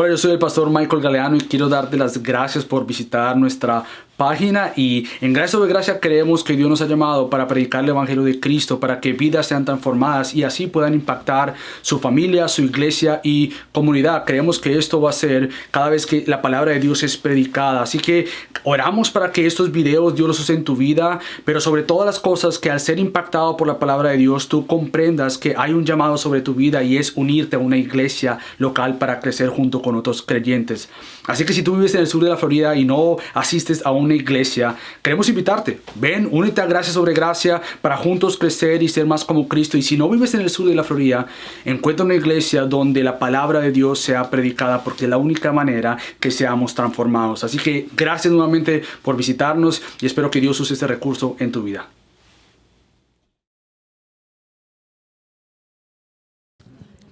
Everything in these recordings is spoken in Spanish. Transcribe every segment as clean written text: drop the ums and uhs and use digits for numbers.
Hola, yo soy el pastor Michael Galeano y quiero darte las gracias por visitar nuestra página. Y en Gracia sobre Gracia creemos que Dios nos ha llamado para predicar el Evangelio de Cristo, para que vidas sean transformadas y así puedan impactar su familia, su iglesia y comunidad. Creemos que esto va a ser cada vez que la palabra de Dios es predicada. Así que oramos para que estos videos Dios los use en tu vida, pero sobre todas las cosas que al ser impactado por la palabra de Dios tú comprendas que hay un llamado sobre tu vida y es unirte a una iglesia local para crecer junto con otros creyentes. Así que si tú vives en el sur de la Florida y no asistes a una iglesia, queremos invitarte. Ven, únete a Gracia sobre Gracia para juntos crecer y ser más como Cristo. Y si no vives en el sur de la Florida, encuentra una iglesia donde la palabra de Dios sea predicada, porque es la única manera que seamos transformados. Así que gracias nuevamente por visitarnos y espero que Dios use este recurso en tu vida.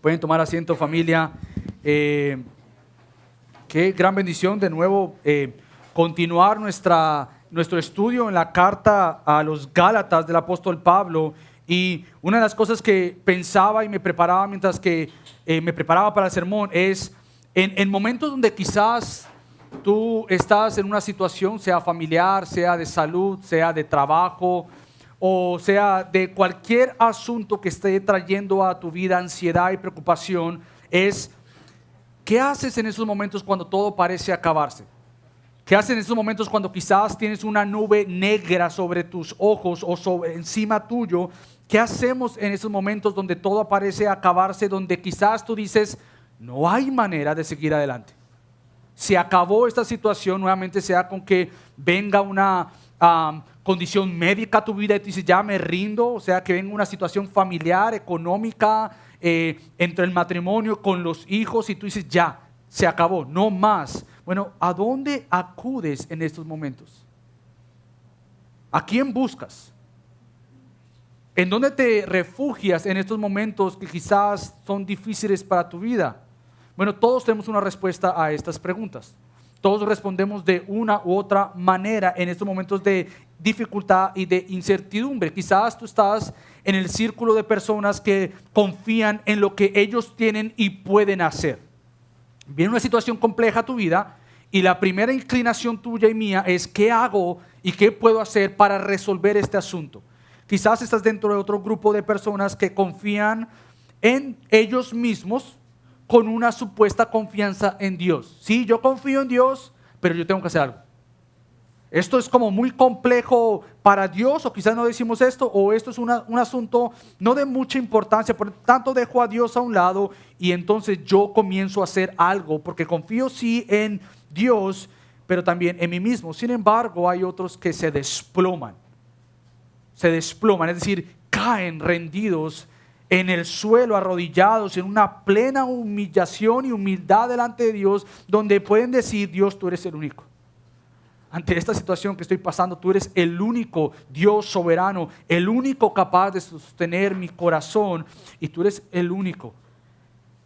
Pueden tomar asiento, familia. Qué gran bendición de nuevo continuar nuestro estudio en la carta a los Gálatas del apóstol Pablo. Y una de las cosas que pensaba y me preparaba mientras que me preparaba para el sermón es en momentos donde quizás tú estás en una situación, sea familiar, sea de salud, sea de trabajo, o sea de cualquier asunto que esté trayendo a tu vida ansiedad y preocupación, es ¿qué haces en esos momentos cuando todo parece acabarse? ¿Qué haces en esos momentos cuando quizás tienes una nube negra sobre tus ojos o encima tuyo? ¿Qué hacemos en esos momentos donde todo parece acabarse, donde quizás tú dices, no hay manera de seguir adelante? Se acabó esta situación, nuevamente sea con que venga una condición médica a tu vida y tú dices, ya me rindo, o sea, que venga una situación familiar, económica, entre el matrimonio, con los hijos, y tú dices, ya, se acabó, no más. Bueno, ¿a dónde acudes en estos momentos? ¿A quién buscas? ¿En dónde te refugias en estos momentos que quizás son difíciles para tu vida? Bueno, todos tenemos una respuesta a estas preguntas. Todos respondemos de una u otra manera en estos momentos de dificultad y de incertidumbre. Quizás tú estás en el círculo de personas que confían en lo que ellos tienen y pueden hacer. Viene una situación compleja a tu vida y la primera inclinación tuya y mía es ¿qué hago y qué puedo hacer para resolver este asunto? Quizás estás dentro de otro grupo de personas que confían en ellos mismos con una supuesta confianza en Dios. Sí, yo confío en Dios, pero yo tengo que hacer algo. Esto es como muy complejo para Dios, o quizás no decimos esto, o esto es un asunto no de mucha importancia, por tanto dejo a Dios a un lado y entonces yo comienzo a hacer algo, porque confío sí en Dios, pero también en mí mismo. Sin embargo, hay otros que se desploman, es decir, caen rendidos en el suelo, arrodillados, en una plena humillación y humildad delante de Dios, donde pueden decir, Dios, tú eres el único. Ante esta situación que estoy pasando, tú eres el único Dios soberano, el único capaz de sostener mi corazón, y tú eres el único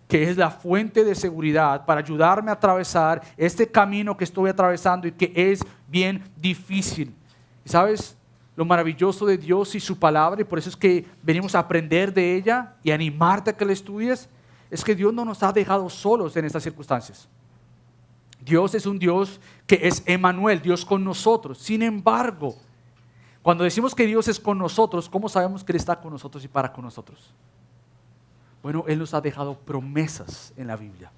que es la fuente de seguridad para ayudarme a atravesar este camino que estoy atravesando y que es bien difícil. ¿Sabes? Lo maravilloso de Dios y su palabra, y por eso es que venimos a aprender de ella y animarte a que la estudies, es que Dios no nos ha dejado solos en estas circunstancias. Dios es un Dios que es Emmanuel, Dios con nosotros. Sin embargo, cuando decimos que Dios es con nosotros, ¿cómo sabemos que Él está con nosotros y para con nosotros? Bueno, Él nos ha dejado promesas en la Biblia.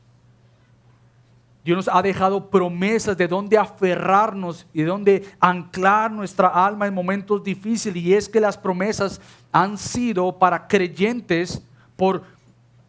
Dios nos ha dejado promesas de dónde aferrarnos y de dónde anclar nuestra alma en momentos difíciles. Y es que las promesas han sido para creyentes por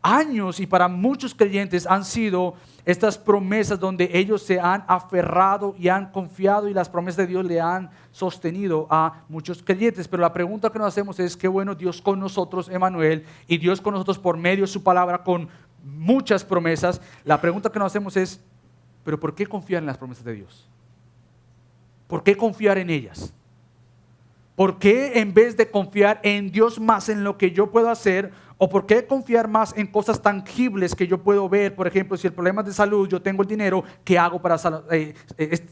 años, y para muchos creyentes han sido estas promesas donde ellos se han aferrado y han confiado, y las promesas de Dios le han sostenido a muchos creyentes. Pero la pregunta que nos hacemos es, qué bueno Dios con nosotros, Emmanuel, y Dios con nosotros por medio de su palabra con muchas promesas. La pregunta que nos hacemos es, ¿pero por qué confiar en las promesas de Dios? ¿Por qué confiar en ellas? ¿Por qué en vez de confiar en Dios más en lo que yo puedo hacer? ¿O por qué confiar más en cosas tangibles que yo puedo ver? Por ejemplo, si el problema es de salud, yo tengo el dinero, ¿qué hago para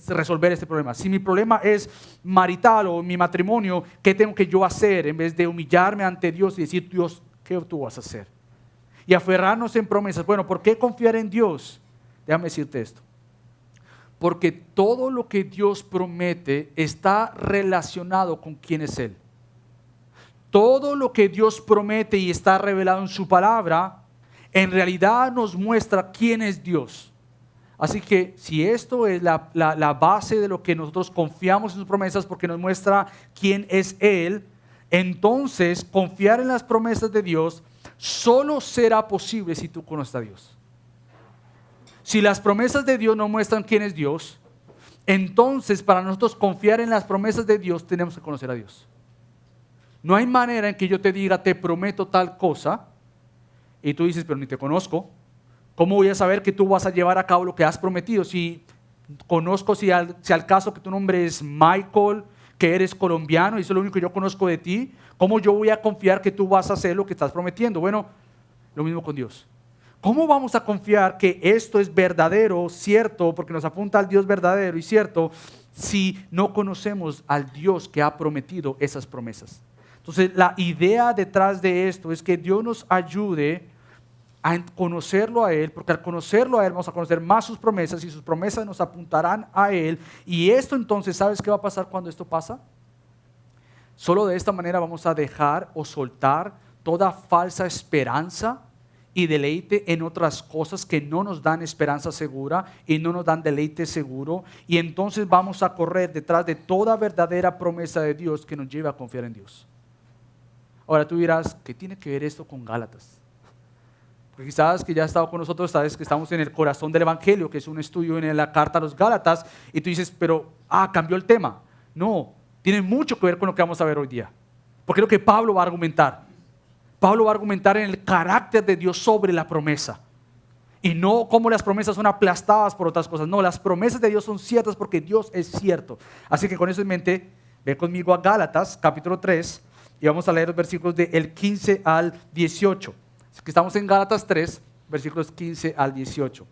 resolver este problema? Si mi problema es marital o mi matrimonio, ¿qué tengo que yo hacer? En vez de humillarme ante Dios y decir, Dios, ¿qué tú vas a hacer? Y aferrarnos en promesas. Bueno, ¿por qué confiar en Dios? Déjame decirte esto. Porque todo lo que Dios promete está relacionado con quién es Él. Todo lo que Dios promete y está revelado en su palabra, en realidad nos muestra quién es Dios. Así que si esto es la base de lo que nosotros confiamos en sus promesas, porque nos muestra quién es Él, entonces confiar en las promesas de Dios solo será posible si tú conoces a Dios. Si las promesas de Dios no muestran quién es Dios, entonces para nosotros confiar en las promesas de Dios tenemos que conocer a Dios. No hay manera en que yo te diga, te prometo tal cosa, y tú dices, pero ni te conozco. ¿Cómo voy a saber que tú vas a llevar a cabo lo que has prometido? Si conozco, si al caso que tu nombre es Michael, que eres colombiano y eso es lo único que yo conozco de ti, ¿cómo yo voy a confiar que tú vas a hacer lo que estás prometiendo? Bueno, lo mismo con Dios. ¿Cómo vamos a confiar que esto es verdadero, cierto, porque nos apunta al Dios verdadero y cierto, si no conocemos al Dios que ha prometido esas promesas? Entonces, la idea detrás de esto es que Dios nos ayude a conocerlo a Él, porque al conocerlo a Él vamos a conocer más sus promesas y sus promesas nos apuntarán a Él. Y esto entonces, ¿sabes qué va a pasar cuando esto pasa? Solo de esta manera vamos a dejar o soltar toda falsa esperanza y deleite en otras cosas que no nos dan esperanza segura y no nos dan deleite seguro. Y entonces vamos a correr detrás de toda verdadera promesa de Dios que nos lleve a confiar en Dios. Ahora tú dirás, ¿qué tiene que ver esto con Gálatas? Porque quizás que ya has estado con nosotros, sabes que estamos en el corazón del Evangelio, que es un estudio en la carta a los Gálatas, y tú dices, pero, cambió el tema. No, tiene mucho que ver con lo que vamos a ver hoy día. Porque es lo que Pablo va a argumentar. Pablo va a argumentar en el carácter de Dios sobre la promesa. Y no como las promesas son aplastadas por otras cosas. No, las promesas de Dios son ciertas porque Dios es cierto. Así que con eso en mente, ve conmigo a Gálatas, capítulo 3, y vamos a leer los versículos del 15 al 18. Así que estamos en Gálatas 3, versículos 15 al 18.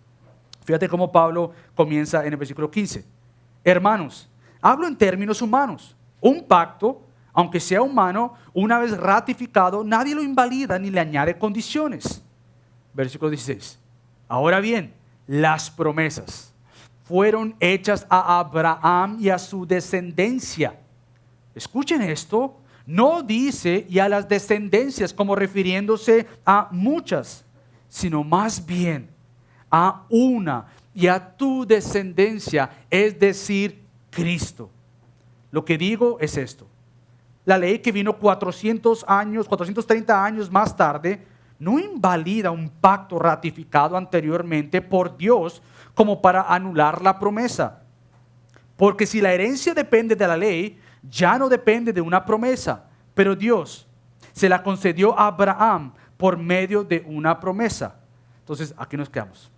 Fíjate cómo Pablo comienza en el versículo 15. Hermanos, hablo en términos humanos. Un pacto, aunque sea humano, una vez ratificado, nadie lo invalida ni le añade condiciones. Versículo 16. Ahora bien, las promesas fueron hechas a Abraham y a su descendencia. Escuchen esto. No dice y a las descendencias como refiriéndose a muchas, sino más bien a una y a tu descendencia, es decir, Cristo. Lo que digo es esto. La ley que vino 430 años más tarde, no invalida un pacto ratificado anteriormente por Dios como para anular la promesa. Porque si la herencia depende de la ley, ya no depende de una promesa, pero Dios se la concedió a Abraham por medio de una promesa. Entonces, aquí nos quedamos.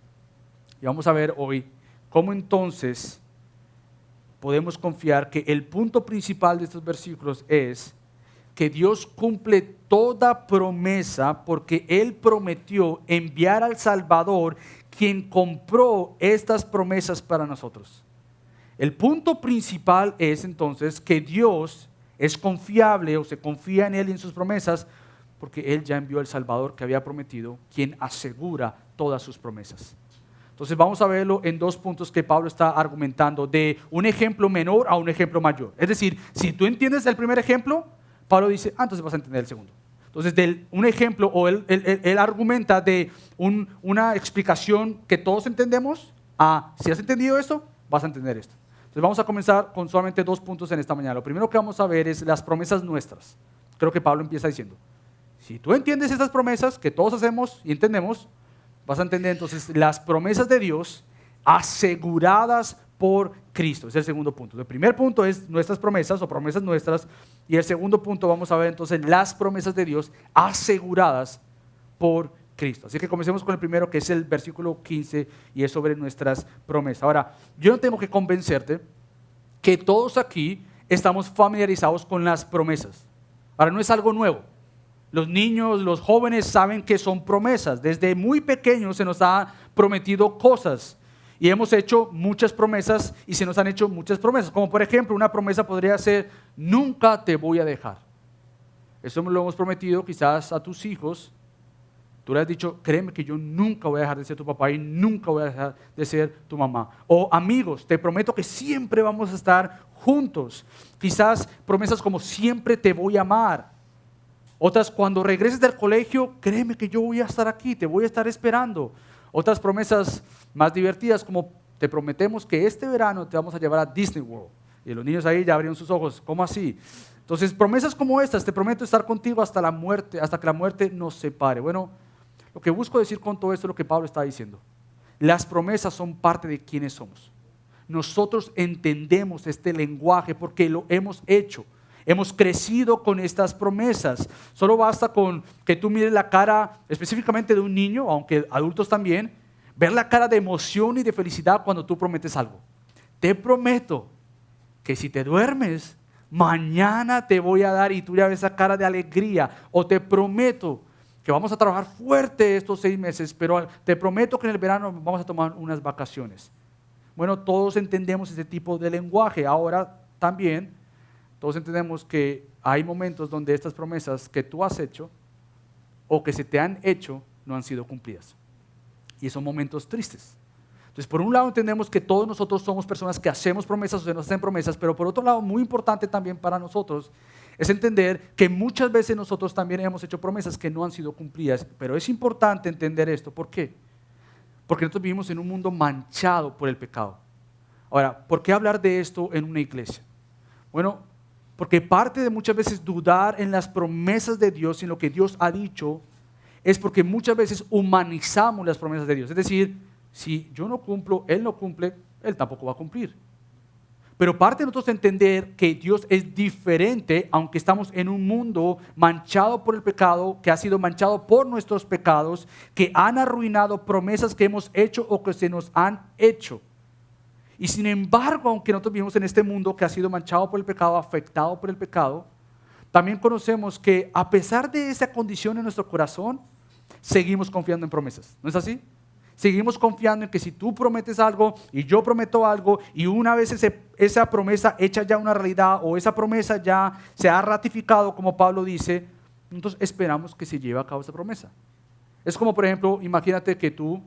Y vamos a ver hoy cómo entonces podemos confiar que el punto principal de estos versículos es que Dios cumple toda promesa porque Él prometió enviar al Salvador, quien compró estas promesas para nosotros. El punto principal es entonces que Dios es confiable o se confía en Él y en sus promesas porque Él ya envió al Salvador que había prometido, quien asegura todas sus promesas. Entonces vamos a verlo en dos puntos que Pablo está argumentando, de un ejemplo menor a un ejemplo mayor. Es decir, si tú entiendes el primer ejemplo, Pablo dice, entonces vas a entender el segundo. Entonces, un ejemplo, o él argumenta de una explicación que todos entendemos, si has entendido esto, vas a entender esto. Entonces vamos a comenzar con solamente dos puntos en esta mañana. Lo primero que vamos a ver es las promesas nuestras. Creo que Pablo empieza diciendo, si tú entiendes estas promesas que todos hacemos y entendemos, vas a entender entonces las promesas de Dios aseguradas por Cristo. Es el segundo punto. El primer punto es nuestras promesas o promesas nuestras. Y el segundo punto vamos a ver entonces las promesas de Dios aseguradas por Cristo. Así que comencemos con el primero, que es el versículo 15 y es sobre nuestras promesas. Ahora, yo no tengo que convencerte que todos aquí estamos familiarizados con las promesas. Ahora, no es algo nuevo. Los niños, los jóvenes saben que son promesas. Desde muy pequeños se nos ha prometido cosas y hemos hecho muchas promesas y se nos han hecho muchas promesas. Como por ejemplo, una promesa podría ser, nunca te voy a dejar. Eso lo hemos prometido quizás a tus hijos Tú le has dicho, créeme que yo nunca voy a dejar de ser tu papá y nunca voy a dejar de ser tu mamá. O amigos, te prometo que siempre vamos a estar juntos. Quizás promesas como siempre te voy a amar. Otras, cuando regreses del colegio, créeme que yo voy a estar aquí, te voy a estar esperando. Otras promesas más divertidas como te prometemos que este verano te vamos a llevar a Disney World. Y los niños ahí ya abrieron sus ojos, ¿cómo así? Entonces, promesas como estas, te prometo estar contigo hasta la muerte, hasta que la muerte nos separe. Bueno, lo que busco decir con todo esto es lo que Pablo está diciendo. Las promesas son parte de quienes somos. Nosotros entendemos este lenguaje porque lo hemos hecho. Hemos crecido con estas promesas. Solo basta con que tú mires la cara específicamente de un niño, aunque adultos también, ver la cara de emoción y de felicidad cuando tú prometes algo. Te prometo que si te duermes, mañana te voy a dar, y tú ya ves esa cara de alegría. O te prometo que vamos a trabajar fuerte estos 6 meses, pero te prometo que en el verano vamos a tomar unas vacaciones. Bueno, todos entendemos ese tipo de lenguaje. Ahora también todos entendemos que hay momentos donde estas promesas que tú has hecho o que se te han hecho no han sido cumplidas. Y son momentos tristes. Entonces, por un lado entendemos que todos nosotros somos personas que hacemos promesas o se nos hacen promesas, pero por otro lado, muy importante también para nosotros es entender que muchas veces nosotros también hemos hecho promesas que no han sido cumplidas. Pero es importante entender esto. ¿Por qué? Porque nosotros vivimos en un mundo manchado por el pecado. Ahora, ¿por qué hablar de esto en una iglesia? Bueno, porque parte de muchas veces dudar en las promesas de Dios y en lo que Dios ha dicho es porque muchas veces humanizamos las promesas de Dios. Es decir, si yo no cumplo, Él no cumple, Él tampoco va a cumplir. Pero parte de nosotros entender que Dios es diferente, aunque estamos en un mundo manchado por el pecado, que ha sido manchado por nuestros pecados, que han arruinado promesas que hemos hecho o que se nos han hecho. Y sin embargo, aunque nosotros vivimos en este mundo que ha sido manchado por el pecado, afectado por el pecado, también conocemos que a pesar de esa condición en nuestro corazón, seguimos confiando en promesas. ¿No es así? Seguimos confiando en que si tú prometes algo y yo prometo algo y una vez esa promesa hecha ya una realidad o esa promesa ya se ha ratificado, como Pablo dice, entonces esperamos que se lleve a cabo esa promesa. Es como, por ejemplo, imagínate que tú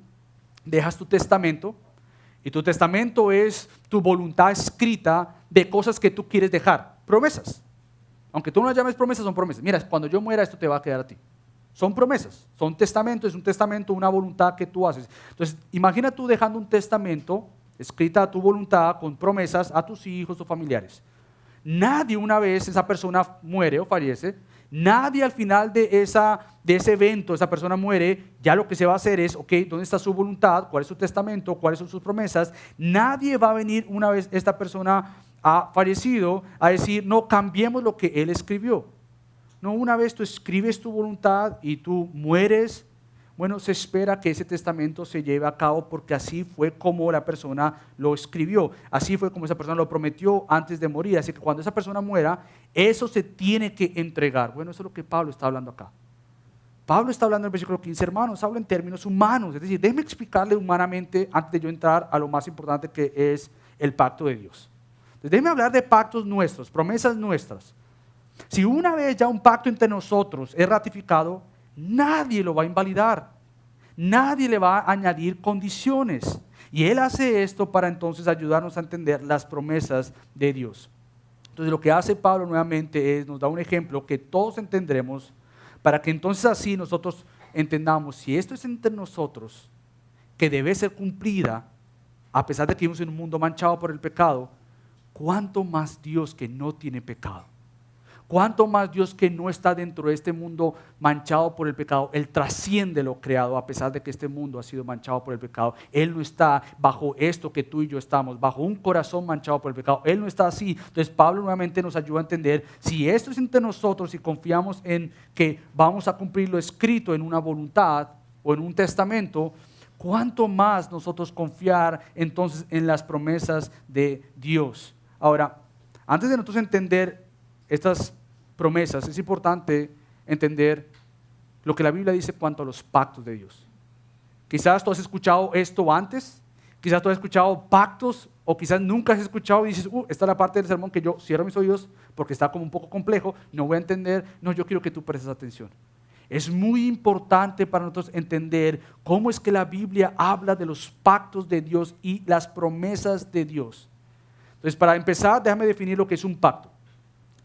dejas tu testamento. Y tu testamento es tu voluntad escrita de cosas que tú quieres dejar. Promesas. Aunque tú no las llames promesas, son promesas. Mira, cuando yo muera esto te va a quedar a ti. Son promesas. Son testamentos, es un testamento, una voluntad que tú haces. Entonces, imagina tú dejando un testamento escrita a tu voluntad con promesas a tus hijos o familiares. Nadie, una vez esa persona muere o fallece, nadie al final de ese evento, esa persona muere, ya lo que se va a hacer es, ok, ¿dónde está su voluntad? ¿Cuál es su testamento? ¿Cuáles son sus promesas? Nadie va a venir una vez esta persona ha fallecido a decir, no, cambiemos lo que él escribió. No, una vez tú escribes tu voluntad y tú mueres, bueno, se espera que ese testamento se lleve a cabo porque así fue como la persona lo escribió, así fue como esa persona lo prometió antes de morir. Así que cuando esa persona muera, eso se tiene que entregar. Bueno, eso es lo que Pablo está hablando acá. Pablo está hablando en el versículo 15, hermanos, habla en términos humanos. Es decir, déjeme explicarle humanamente antes de yo entrar a lo más importante que es el pacto de Dios. Entonces, déjeme hablar de pactos nuestros, promesas nuestras. Si una vez ya un pacto entre nosotros es ratificado, nadie lo va a invalidar, nadie le va a añadir condiciones. Y Él hace esto para entonces ayudarnos a entender las promesas de Dios. Entonces lo que hace Pablo nuevamente es, nos da un ejemplo que todos entendremos, para que entonces así nosotros entendamos, si esto es entre nosotros, que debe ser cumplida, a pesar de que vivimos en un mundo manchado por el pecado, ¿cuánto más Dios que no tiene pecado? ¿Cuánto más Dios que no está dentro de este mundo manchado por el pecado? Él trasciende lo creado a pesar de que este mundo ha sido manchado por el pecado. Él no está bajo esto que tú y yo estamos, bajo un corazón manchado por el pecado. Él no está así. Entonces Pablo nuevamente nos ayuda a entender, si esto es entre nosotros y confiamos en que vamos a cumplir lo escrito en una voluntad o en un testamento, ¿cuánto más nosotros confiar entonces en las promesas de Dios? Ahora, antes de nosotros entender estas promesas, es importante entender lo que la Biblia dice cuanto a los pactos de Dios. Quizás tú has escuchado esto antes, quizás tú has escuchado pactos, o quizás nunca has escuchado y dices, esta es la parte del sermón que yo cierro mis oídos porque está como un poco complejo, no voy a entender. No, yo quiero que tú prestes atención. Es muy importante para nosotros entender cómo es que la Biblia habla de los pactos de Dios y las promesas de Dios. Entonces, para empezar, déjame definir lo que es un pacto,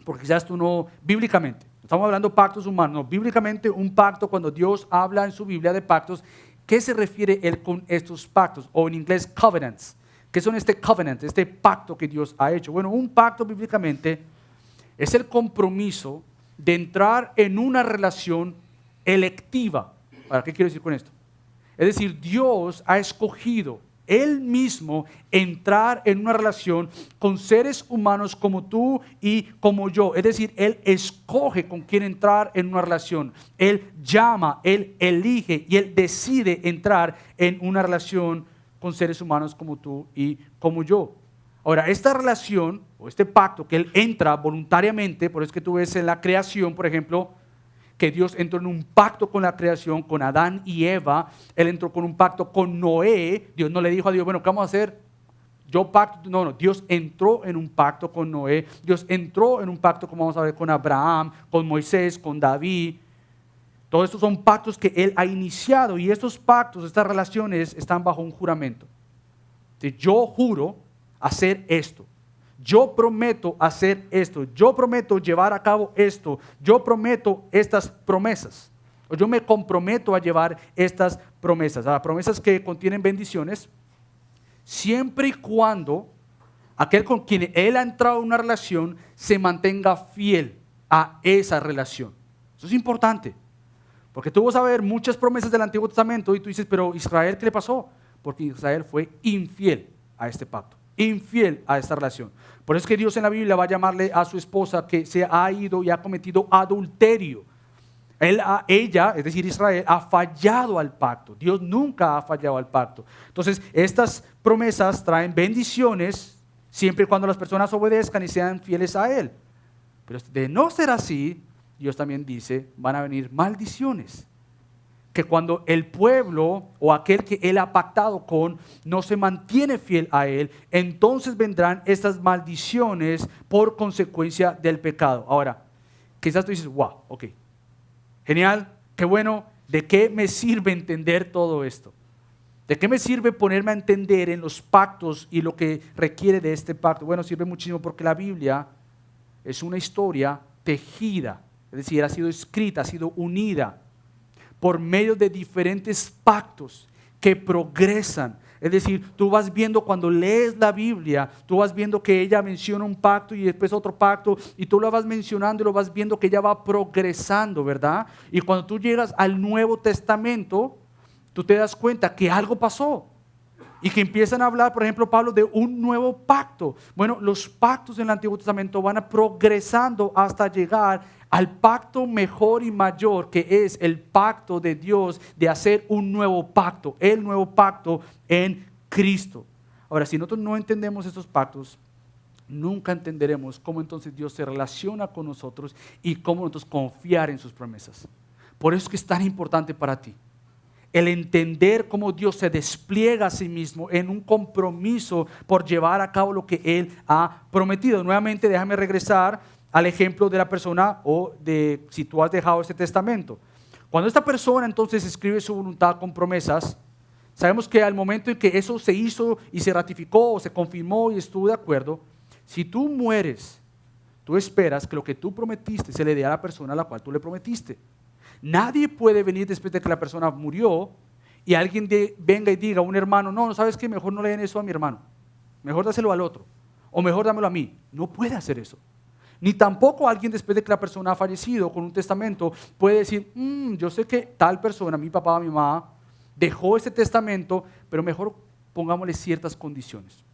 porque quizás tú no, bíblicamente, no estamos hablando de pactos humanos, no, bíblicamente un pacto, cuando Dios habla en su Biblia de pactos, ¿qué se refiere Él con estos pactos? O en inglés, covenants. ¿Qué son este covenant, este pacto que Dios ha hecho? Bueno, un pacto bíblicamente es el compromiso de entrar en una relación electiva. ¿Para qué quiero decir con esto? Es decir, Dios ha escogido Él mismo entrar en una relación con seres humanos como tú y como yo. Es decir, Él escoge con quién entrar en una relación. Él llama, Él elige y Él decide entrar en una relación con seres humanos como tú y como yo. Ahora, esta relación o este pacto que Él entra voluntariamente, por eso es que tú ves en la creación, por ejemplo, que Dios entró en un pacto con la creación, con Adán y Eva. Él entró con un pacto con Noé. Dios no le dijo a Dios, bueno, ¿qué vamos a hacer? Yo pacto. No, Dios entró en un pacto con Noé. Dios entró en un pacto, como vamos a ver, con Abraham, con Moisés, con David. Todos estos son pactos que Él ha iniciado y estos pactos, estas relaciones están bajo un juramento. Yo juro hacer esto. Yo prometo hacer esto, yo prometo llevar a cabo esto, yo prometo estas promesas, o yo me comprometo a llevar estas promesas, a promesas que contienen bendiciones, siempre y cuando aquel con quien Él ha entrado en una relación se mantenga fiel a esa relación. Eso es importante, porque tú vas a ver muchas promesas del Antiguo Testamento y tú dices, pero Israel, ¿qué le pasó? Porque Israel fue infiel a este pacto, infiel a esta relación. Por eso es que Dios en la Biblia va a llamarle a su esposa que se ha ido y ha cometido adulterio. Ella, es decir, Israel, ha fallado al pacto. Dios nunca ha fallado al pacto. Entonces, estas promesas traen bendiciones siempre y cuando las personas obedezcan y sean fieles a Él. Pero de no ser así, Dios también dice, van a venir maldiciones. Que cuando el pueblo o aquel que Él ha pactado con no se mantiene fiel a Él, entonces vendrán estas maldiciones por consecuencia del pecado. Ahora, quizás tú dices, wow, ok, genial, qué bueno, ¿de qué me sirve entender todo esto? ¿De qué me sirve ponerme a entender en los pactos y lo que requiere de este pacto? Bueno, sirve muchísimo porque la Biblia es una historia tejida, es decir, ha sido escrita, ha sido unida por medio de diferentes pactos que progresan. Es decir, tú vas viendo cuando lees la Biblia, tú vas viendo que ella menciona un pacto y después otro pacto, y tú lo vas mencionando y lo vas viendo que ella va progresando, ¿verdad? Y cuando tú llegas al Nuevo Testamento, tú te das cuenta que algo pasó. Y que empiezan a hablar, por ejemplo, Pablo, de un nuevo pacto. Bueno, los pactos en el Antiguo Testamento van progresando hasta llegar al pacto mejor y mayor, que es el pacto de Dios de hacer un nuevo pacto, el nuevo pacto en Cristo. Ahora, si nosotros no entendemos estos pactos, nunca entenderemos cómo entonces Dios se relaciona con nosotros y cómo nosotros confiar en sus promesas. Por eso es que es tan importante para ti el entender cómo Dios se despliega a sí mismo en un compromiso por llevar a cabo lo que Él ha prometido. Nuevamente, déjame regresar al ejemplo de la persona o de si tú has dejado este testamento. Cuando esta persona entonces escribe su voluntad con promesas, sabemos que al momento en que eso se hizo y se ratificó o se confirmó y estuvo de acuerdo, si tú mueres, tú esperas que lo que tú prometiste se le dé a la persona a la cual tú le prometiste. Nadie puede venir después de que la persona murió y alguien venga y diga a un hermano, no, ¿sabes qué? Mejor no le den eso a mi hermano, mejor dáselo al otro, o mejor dámelo a mí. No puede hacer eso. Ni tampoco alguien después de que la persona ha fallecido con un testamento puede decir, yo sé que tal persona, mi papá, mi mamá, dejó este testamento, pero mejor pongámosle ciertas condiciones.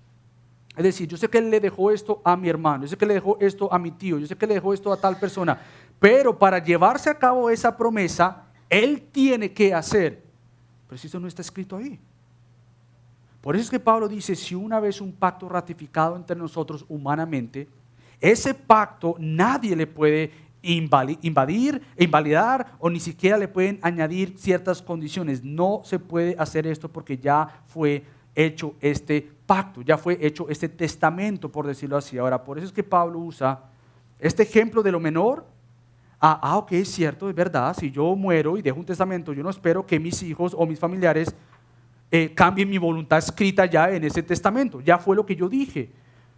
Es decir, yo sé que él le dejó esto a mi hermano, yo sé que le dejó esto a mi tío, yo sé que le dejó esto a tal persona, pero para llevarse a cabo esa promesa, él tiene que hacer. Pero si eso no está escrito ahí. Por eso es que Pablo dice, si una vez un pacto ratificado entre nosotros humanamente, ese pacto nadie le puede invalidar o ni siquiera le pueden añadir ciertas condiciones. No se puede hacer esto porque ya fue hecho este pacto, ya fue hecho este testamento, por decirlo así. Ahora, por eso es que Pablo usa este ejemplo de lo menor Ok, es cierto, es verdad, si yo muero y dejo un testamento, yo no espero que mis hijos o mis familiares cambien mi voluntad escrita ya en ese testamento, ya fue lo que yo dije.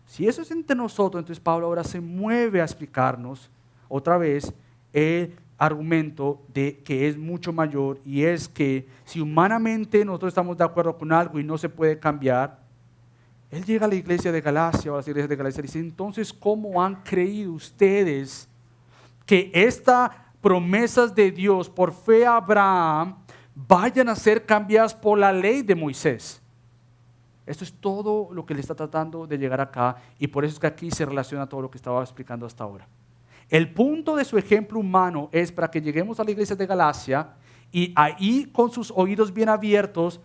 Si eso es entre nosotros, entonces Pablo ahora se mueve a explicarnos otra vez el argumento de que es mucho mayor, y es que si humanamente nosotros estamos de acuerdo con algo y no se puede cambiar, él llega a la iglesia de Galacia o a las iglesias de Galacia y dice, entonces, ¿cómo han creído ustedes que estas promesas de Dios por fe a Abraham vayan a ser cambiadas por la ley de Moisés? Esto es todo lo que le está tratando de llegar acá, y por eso es que aquí se relaciona todo lo que estaba explicando hasta ahora. El punto de su ejemplo humano es para que lleguemos a la iglesia de Galacia y ahí con sus oídos bien abiertos,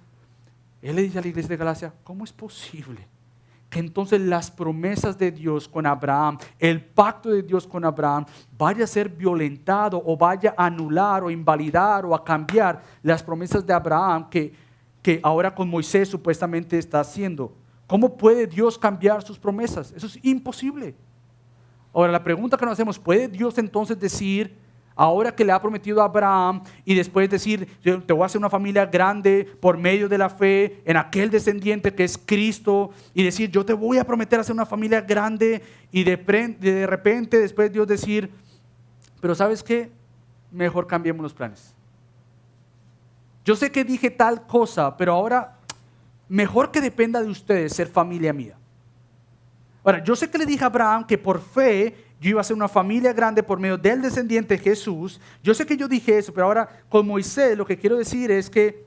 él le dice a la iglesia de Galacia, ¿cómo es posible que entonces las promesas de Dios con Abraham, el pacto de Dios con Abraham, vaya a ser violentado o vaya a anular o invalidar o a cambiar las promesas de Abraham que ahora con Moisés supuestamente está haciendo? ¿Cómo puede Dios cambiar sus promesas? Eso es imposible. Ahora la pregunta que nos hacemos, ¿puede Dios entonces decir, ahora que le ha prometido a Abraham, y después decir, yo te voy a hacer una familia grande por medio de la fe en aquel descendiente que es Cristo, y decir, yo te voy a prometer hacer una familia grande, y de repente después Dios decir, pero ¿sabes qué? Mejor cambiemos los planes. Yo sé que dije tal cosa, pero ahora mejor que dependa de ustedes ser familia mía. Ahora, yo sé que le dije a Abraham que por fe yo iba a ser una familia grande por medio del descendiente Jesús. Yo sé que yo dije eso, pero ahora con Moisés lo que quiero decir es que,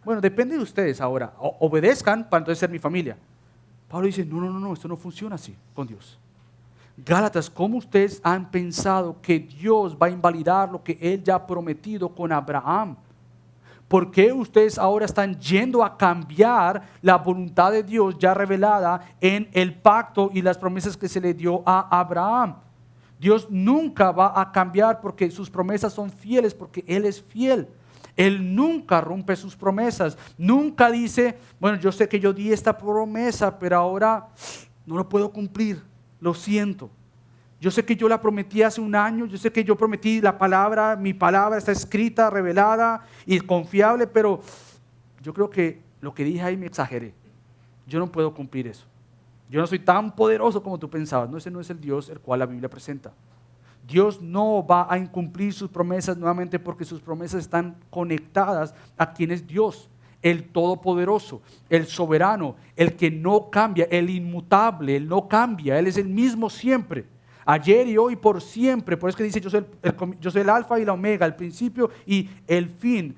bueno, depende de ustedes ahora. Obedezcan para entonces ser mi familia. Pablo dice, no, esto no funciona así con Dios. Gálatas, ¿cómo ustedes han pensado que Dios va a invalidar lo que Él ya ha prometido con Abraham? ¿Por qué ustedes ahora están yendo a cambiar la voluntad de Dios ya revelada en el pacto y las promesas que se le dio a Abraham? Dios nunca va a cambiar porque sus promesas son fieles, porque Él es fiel. Él nunca rompe sus promesas. Nunca dice, bueno, yo sé que yo di esta promesa, pero ahora no lo puedo cumplir. Lo siento. Yo sé que yo la prometí hace un año, yo sé que yo prometí la palabra, mi palabra está escrita, revelada y confiable, pero yo creo que lo que dije ahí me exageré. Yo no puedo cumplir eso. Yo no soy tan poderoso como tú pensabas. No, ese no es el Dios el cual la Biblia presenta. Dios no va a incumplir sus promesas nuevamente porque sus promesas están conectadas a quien es Dios, el Todopoderoso, el Soberano, el que no cambia, el inmutable, Él no cambia, Él es el mismo siempre. Ayer y hoy por siempre. Por eso que dice, yo soy el alfa y la omega, el principio y el fin.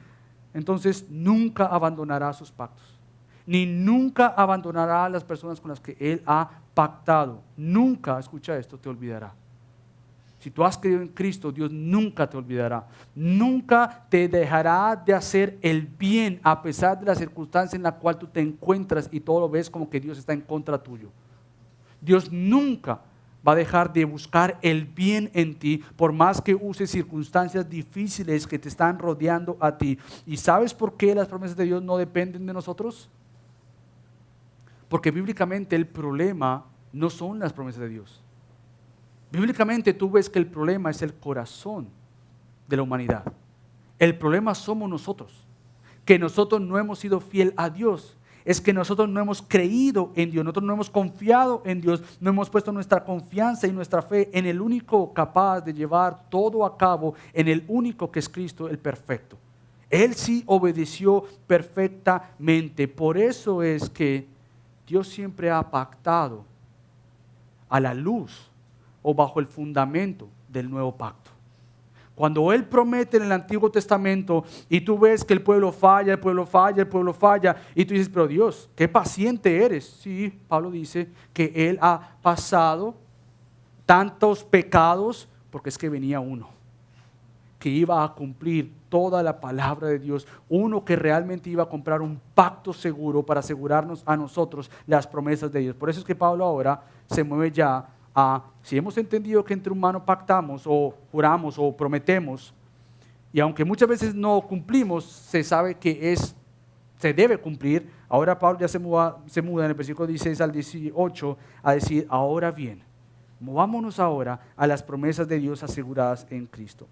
Entonces nunca abandonará sus pactos, ni nunca abandonará a las personas con las que Él ha pactado. Nunca, escucha esto, te olvidará. Si tú has creído en Cristo, Dios nunca te olvidará. Nunca te dejará de hacer el bien a pesar de la circunstancia en la cual tú te encuentras y todo lo ves como que Dios está en contra tuyo. Dios nunca va a dejar de buscar el bien en ti, por más que uses circunstancias difíciles que te están rodeando a ti. ¿Y sabes por qué las promesas de Dios no dependen de nosotros? Porque bíblicamente el problema no son las promesas de Dios. Bíblicamente tú ves que el problema es el corazón de la humanidad. El problema somos nosotros, que nosotros no hemos sido fiel a Dios. Es que nosotros no hemos creído en Dios, nosotros no hemos confiado en Dios, no hemos puesto nuestra confianza y nuestra fe en el único capaz de llevar todo a cabo, en el único que es Cristo, el perfecto. Él sí obedeció perfectamente. Por eso es que Dios siempre ha pactado a la luz o bajo el fundamento del nuevo pacto. Cuando Él promete en el Antiguo Testamento y tú ves que el pueblo falla, y tú dices, pero Dios, qué paciente eres. Sí, Pablo dice que Él ha pasado tantos pecados porque es que venía uno que iba a cumplir toda la palabra de Dios, uno que realmente iba a comprar un pacto seguro para asegurarnos a nosotros las promesas de Dios. Por eso es que Pablo ahora se mueve ya si hemos entendido que entre humanos pactamos o juramos o prometemos, y aunque muchas veces no cumplimos, se sabe que se debe cumplir. Ahora Pablo ya se muda en el versículo 16 al 18 a decir, ahora bien, Movámonos ahora a las promesas de Dios aseguradas en Cristo.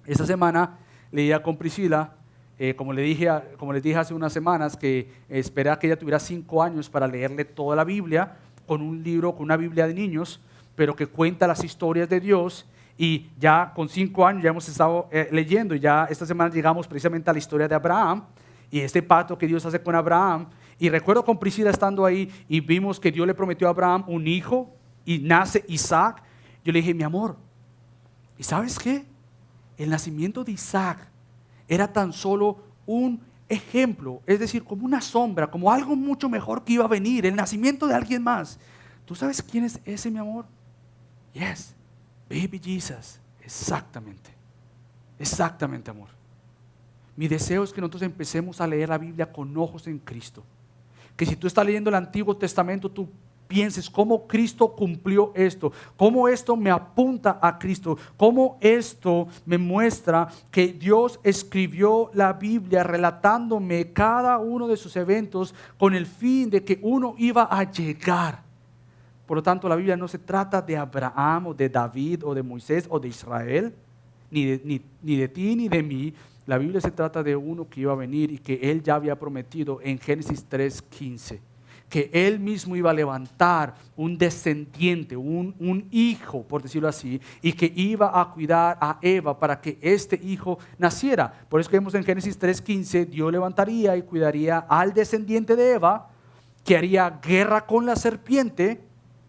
Esta semana leía con Priscila, como les dije hace unas semanas, que esperaba que ella tuviera 5 años para leerle toda la Biblia con una Biblia de niños, pero que cuenta las historias de Dios. Y ya con 5 años ya hemos estado leyendo, y ya esta semana llegamos precisamente a la historia de Abraham y este pacto que Dios hace con Abraham. Y recuerdo con Priscila estando ahí y vimos que Dios le prometió a Abraham un hijo y nace Isaac. Yo le dije, mi amor, ¿y sabes qué? El nacimiento de Isaac era tan solo un ejemplo, es decir, como una sombra, como algo mucho mejor que iba a venir, el nacimiento de alguien más. ¿Tú sabes quién es ese, mi amor? Yes, baby Jesus. Exactamente, amor. Mi deseo es que nosotros empecemos a leer la Biblia con ojos en Cristo. Que si tú estás leyendo el Antiguo Testamento, tú pienses cómo Cristo cumplió esto, cómo esto me apunta a Cristo, cómo esto me muestra que Dios escribió la Biblia relatándome cada uno de sus eventos con el fin de que uno iba a llegar. Por lo tanto, la Biblia no se trata de Abraham o de David o de Moisés o de Israel, ni de ti ni de mí. La Biblia se trata de uno que iba a venir y que Él ya había prometido en Génesis 3:15, que Él mismo iba a levantar un descendiente, un hijo, por decirlo así, y que iba a cuidar a Eva para que este hijo naciera. Por eso que vemos en Génesis 3:15, Dios levantaría y cuidaría al descendiente de Eva, que haría guerra con la serpiente,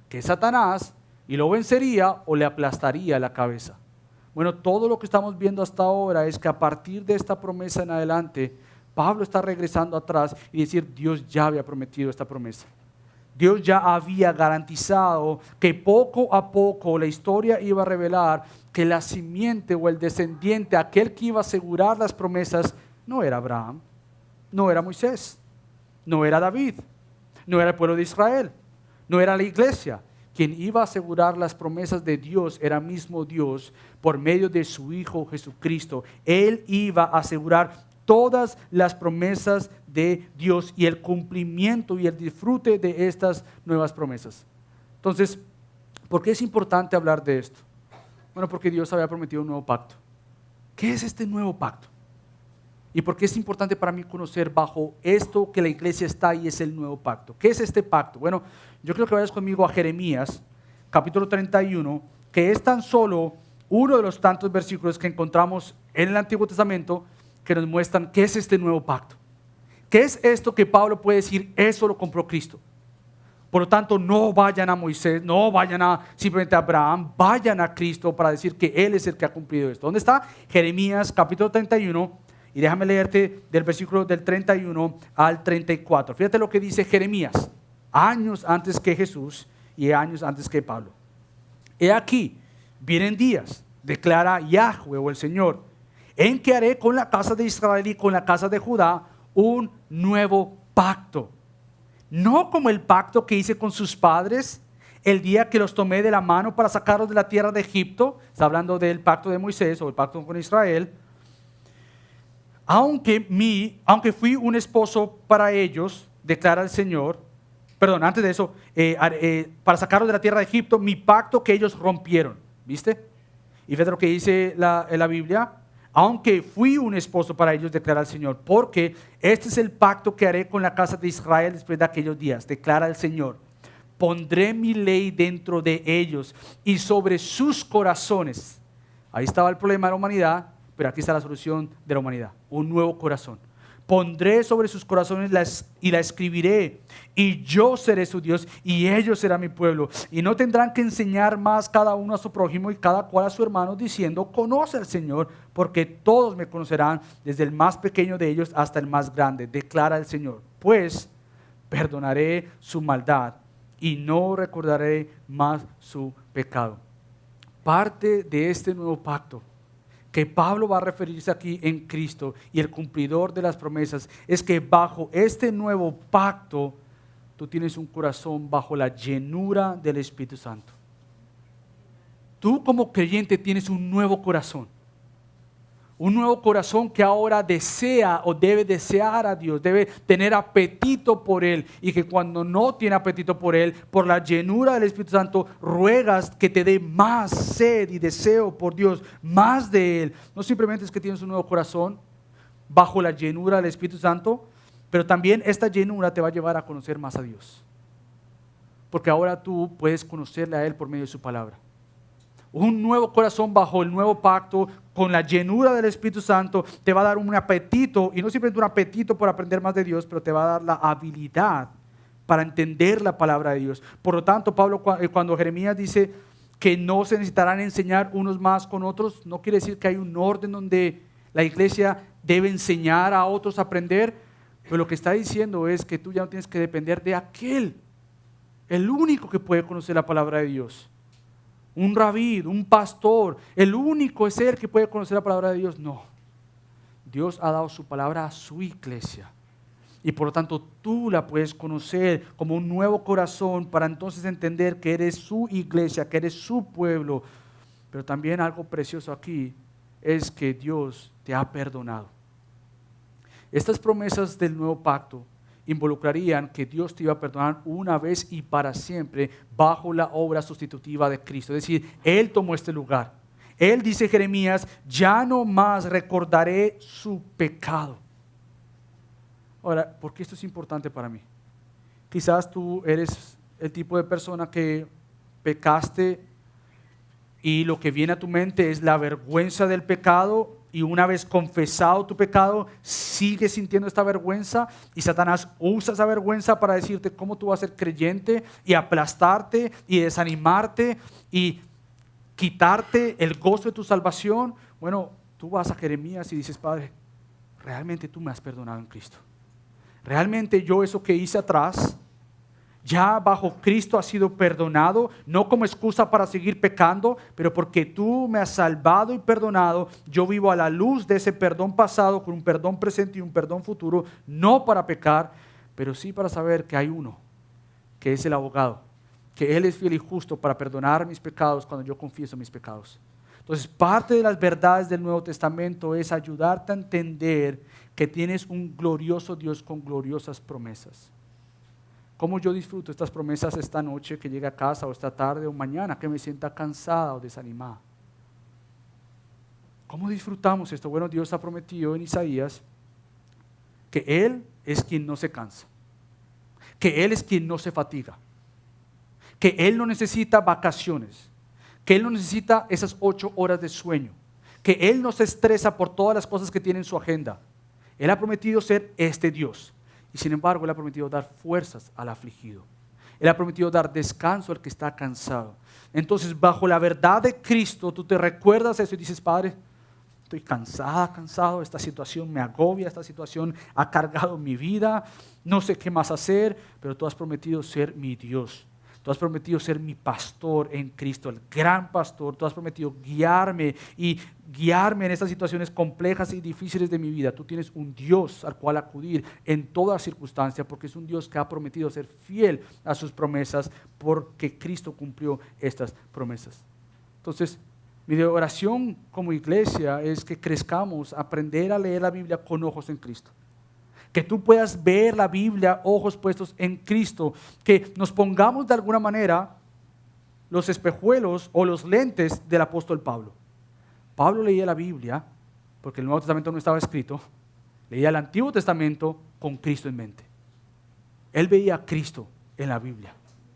que es Satanás, y lo vencería o le aplastaría la cabeza. Bueno, todo lo que estamos viendo hasta ahora es que a partir de esta promesa en adelante, Pablo está regresando atrás y decir, Dios ya había prometido esta promesa. Dios ya había garantizado que poco a poco la historia iba a revelar que la simiente o el descendiente, aquel que iba a asegurar las promesas, no era Abraham, no era Moisés, no era David, no era el pueblo de Israel, no era la iglesia. Quien iba a asegurar las promesas de Dios era mismo Dios por medio de su Hijo Jesucristo. Él iba a asegurar todas las promesas de Dios y el cumplimiento y el disfrute de estas nuevas promesas. Entonces, ¿por qué es importante hablar de esto? Bueno, porque Dios había prometido un nuevo pacto. ¿Qué es este nuevo pacto? ¿Y por qué es importante para mí conocer bajo esto que la iglesia está y es el nuevo pacto? ¿Qué es este pacto? Bueno, yo creo que vayas conmigo a Jeremías, capítulo 31, que es tan solo uno de los tantos versículos que encontramos en el Antiguo Testamento que nos muestran qué es este nuevo pacto. ¿Qué es esto que Pablo puede decir? Eso lo compró Cristo. Por lo tanto, no vayan a Moisés, no vayan simplemente a Abraham, vayan a Cristo para decir que Él es el que ha cumplido esto. ¿Dónde está? Jeremías, capítulo 31. Y déjame leerte del versículo del 31 al 34. Fíjate lo que dice Jeremías, años antes que Jesús y años antes que Pablo. He aquí, vienen días, declara Yahweh o el Señor, en que haré con la casa de Israel y con la casa de Judá un nuevo pacto. No como el pacto que hice con sus padres el día que los tomé de la mano para sacarlos de la tierra de Egipto. Está hablando del pacto de Moisés o el pacto con Israel. Aunque fui un esposo para ellos, declara el Señor, antes de eso, para sacarlos de la tierra de Egipto, mi pacto que ellos rompieron, ¿viste? Y fíjate lo que dice la Biblia, aunque fui un esposo para ellos, declara el Señor, porque este es el pacto que haré con la casa de Israel después de aquellos días, declara el Señor. Pondré mi ley dentro de ellos y sobre sus corazones. Ahí estaba el problema de la humanidad. Pero aquí está la solución de la humanidad, un nuevo corazón. Pondré sobre sus corazones y la escribiré, y yo seré su Dios, y ellos serán mi pueblo. Y no tendrán que enseñar más cada uno a su prójimo y cada cual a su hermano, diciendo, conoce al Señor, porque todos me conocerán, desde el más pequeño de ellos hasta el más grande, declara el Señor. Pues perdonaré su maldad y no recordaré más su pecado. Parte de este nuevo pacto que Pablo va a referirse aquí en Cristo y el cumplidor de las promesas, es que bajo este nuevo pacto tú tienes un corazón bajo la llenura del Espíritu Santo. Tú como creyente tienes un nuevo corazón Un nuevo corazón que ahora desea o debe desear a Dios, debe tener apetito por Él, y que cuando no tiene apetito por Él, por la llenura del Espíritu Santo, ruegas que te dé más sed y deseo por Dios, más de Él. No simplemente es que tienes un nuevo corazón bajo la llenura del Espíritu Santo, pero también esta llenura te va a llevar a conocer más a Dios. Porque ahora tú puedes conocerle a Él por medio de su palabra. Un nuevo corazón bajo el nuevo pacto, con la llenura del Espíritu Santo, te va a dar un apetito, y no simplemente un apetito por aprender más de Dios, pero te va a dar la habilidad para entender la palabra de Dios. Por lo tanto, Pablo, cuando Jeremías dice que no se necesitarán enseñar unos más con otros, no quiere decir que hay un orden donde la iglesia debe enseñar a otros a aprender, pero lo que está diciendo es que tú ya no tienes que depender de aquel, el único que puede conocer la palabra de Dios. Un rabí, un pastor, el único es el que puede conocer la palabra de Dios. No, Dios ha dado su palabra a su iglesia, y por lo tanto tú la puedes conocer como un nuevo corazón, para entonces entender que eres su iglesia, que eres su pueblo. Pero también algo precioso aquí es que Dios te ha perdonado. Estas promesas del nuevo pacto involucrarían que Dios te iba a perdonar una vez y para siempre bajo la obra sustitutiva de Cristo. Es decir, Él tomó este lugar. Él, dice Jeremías, ya no más recordaré su pecado. Ahora, ¿por qué esto es importante para mí? Quizás tú eres el tipo de persona que pecaste y lo que viene a tu mente es la vergüenza del pecado, y una vez confesado tu pecado, sigues sintiendo esta vergüenza, y Satanás usa esa vergüenza para decirte cómo tú vas a ser creyente y aplastarte y desanimarte y quitarte el gozo de tu salvación. Bueno, tú vas a Jeremías y dices: Padre, realmente tú me has perdonado en Cristo. Realmente yo eso que hice atrás, ya bajo Cristo ha sido perdonado, no como excusa para seguir pecando, pero porque tú me has salvado y perdonado, yo vivo a la luz de ese perdón pasado, con un perdón presente y un perdón futuro, no para pecar, pero sí para saber que hay uno, que es el abogado, que Él es fiel y justo para perdonar mis pecados cuando yo confieso mis pecados. Entonces, parte de las verdades del Nuevo Testamento es ayudarte a entender que tienes un glorioso Dios con gloriosas promesas. ¿Cómo yo disfruto estas promesas esta noche que llegue a casa, o esta tarde o mañana que me sienta cansada o desanimada? ¿Cómo disfrutamos esto? Bueno, Dios ha prometido en Isaías que Él es quien no se cansa, que Él es quien no se fatiga, que Él no necesita vacaciones, que Él no necesita esas 8 horas de sueño, que Él no se estresa por todas las cosas que tiene en su agenda. Él ha prometido ser este Dios. Y sin embargo, Él ha prometido dar fuerzas al afligido. Él ha prometido dar descanso al que está cansado. Entonces, bajo la verdad de Cristo, tú te recuerdas eso y dices: Padre, estoy cansado, esta situación me agobia, esta situación ha cargado mi vida, no sé qué más hacer, pero tú has prometido ser mi Dios. Tú has prometido ser mi pastor en Cristo, el gran pastor. Tú has prometido guiarme en estas situaciones complejas y difíciles de mi vida. Tú tienes un Dios al cual acudir en toda circunstancia, porque es un Dios que ha prometido ser fiel a sus promesas, porque Cristo cumplió estas promesas. Entonces, mi oración como iglesia es que crezcamos a aprender a leer la Biblia con ojos en Cristo. Que tú puedas ver la Biblia, ojos puestos en Cristo, que nos pongamos de alguna manera los espejuelos o los lentes del apóstol Pablo. Pablo leía la Biblia, porque el Nuevo Testamento no estaba escrito, leía el Antiguo Testamento con Cristo en mente. Él veía a Cristo en la Biblia,